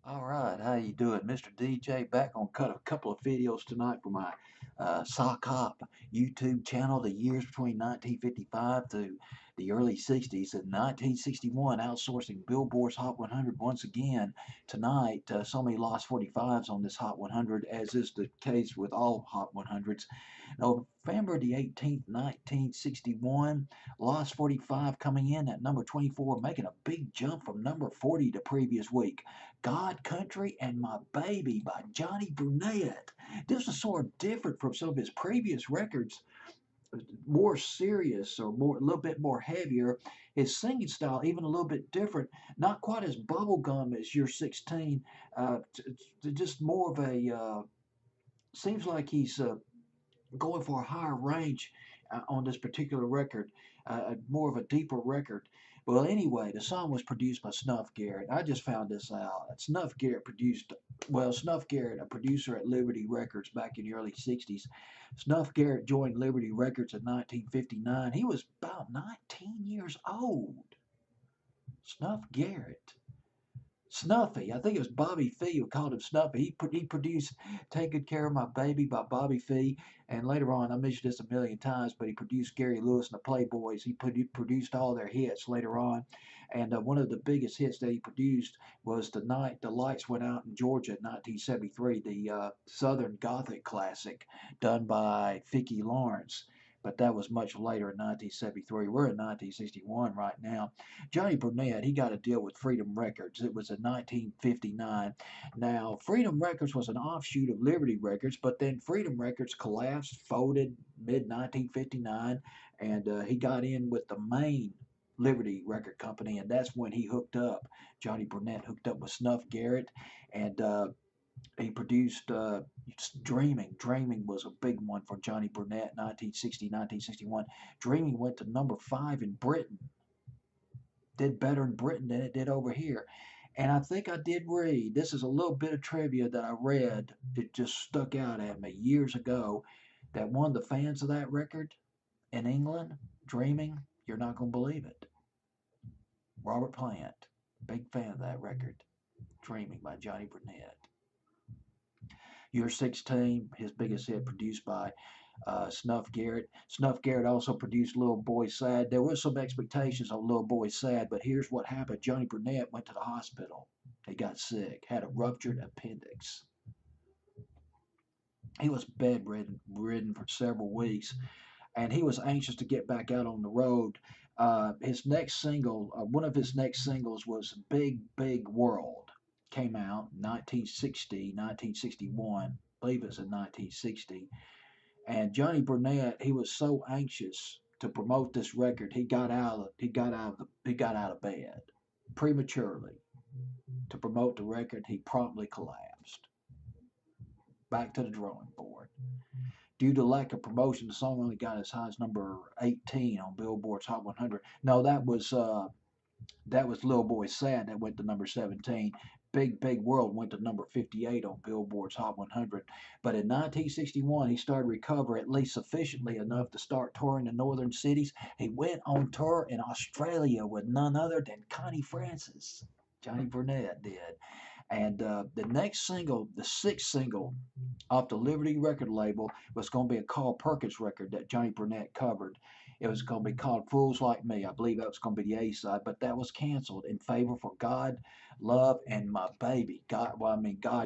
All right, how you doing, Mr. DJ? Back on cut a couple of videos tonight for my Sock Hop YouTube channel. The years between 1955 to the early 60s. In 1961, outsourcing Billboard's Hot 100 once again. Tonight, so many Lost 45s on this Hot 100, as is the case with all Hot 100s. November the 18th, 1961, Lost 45 coming in at number 24, making a big jump from number 40 the previous week. God, Country, and My Baby by Johnny Burnette. This was sort of different from some of his previous records, more serious or more a little bit more heavier. His singing style even a little bit different, not quite as bubblegum as You're 16. Just more of a seems like he's going for a higher range on this particular record, more of a deeper record. Well, anyway, the song was produced by Snuff Garrett. I just found this out. Snuff Garrett produced, well, Snuff Garrett, a producer at Liberty Records back in the early 60s. Snuff Garrett joined Liberty Records in 1959. He was about 19 years old. Snuff Garrett. Snuffy. I think it was Bobby Fee who called him Snuffy. He produced Take Good Care of My Baby by Bobby Fee. And later on, I mentioned this a million times, but he produced Gary Lewis and the Playboys. He produced all their hits later on. And one of the biggest hits that he produced was The Night the Lights Went Out in Georgia in 1973, the Southern Gothic classic done by Vicki Lawrence. But that was much later in 1973. We're in 1961 right now. Johnny Burnette, he got a deal with Freedom Records. It was in 1959. Now, Freedom Records was an offshoot of Liberty Records, but then Freedom Records collapsed, folded mid 1959, and he got in with the main Liberty Record Company, and that's when he hooked up. Johnny Burnette hooked up with Snuff Garrett, and he produced Dreaming. Dreaming was a big one for Johnny Burnette, 1960, 1961. Dreaming went to number 5 in Britain, did better in Britain than it did over here. And I think I did read, this is a little bit of trivia that I read, it just stuck out at me years ago, that one of the fans of that record in England, Dreaming, you're not going to believe it, Robert Plant, big fan of that record, Dreaming by Johnny Burnette. You're 16, his biggest hit, produced by Snuff Garrett. Snuff Garrett also produced Little Boy Sad. There was some expectations on Little Boy Sad, but here's what happened. Johnny Burnette went to the hospital. He got sick, had a ruptured appendix. He was bedridden for several weeks, and he was anxious to get back out on the road. His next single, one of his next singles was Big, Big World. Came out 1960, 1961. I believe it's in 1960. And Johnny Burnette, he was so anxious to promote this record, he got out of bed prematurely to promote the record. He promptly collapsed. Back to the drawing board. Due to lack of promotion, the song only got as high as number 18 on Billboard's Hot 100. No, that was Little Boy Sad that went to number 17. Big Big World went to number 58 on Billboard's Hot 100. But in 1961, he started to recover at least sufficiently enough to start touring the northern cities. He went on tour in Australia with none other than Connie Francis. Johnny Burnette did. And the next single, the sixth single off the Liberty record label, was going to be a Carl Perkins record that Johnny Burnette covered. It was going to be called Fools Like Me. I believe that was going to be the A side, but that was canceled in favor for God, Love, and My Baby. God,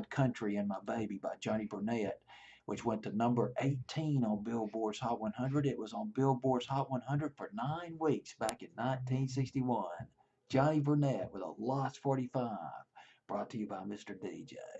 Country, and My Baby by Johnny Burnette, which went to number 18 on Billboard's Hot 100. It was on Billboard's Hot 100 for 9 weeks back in 1961. Johnny Burnette with a Lost 45, brought to you by Mr. Deejay.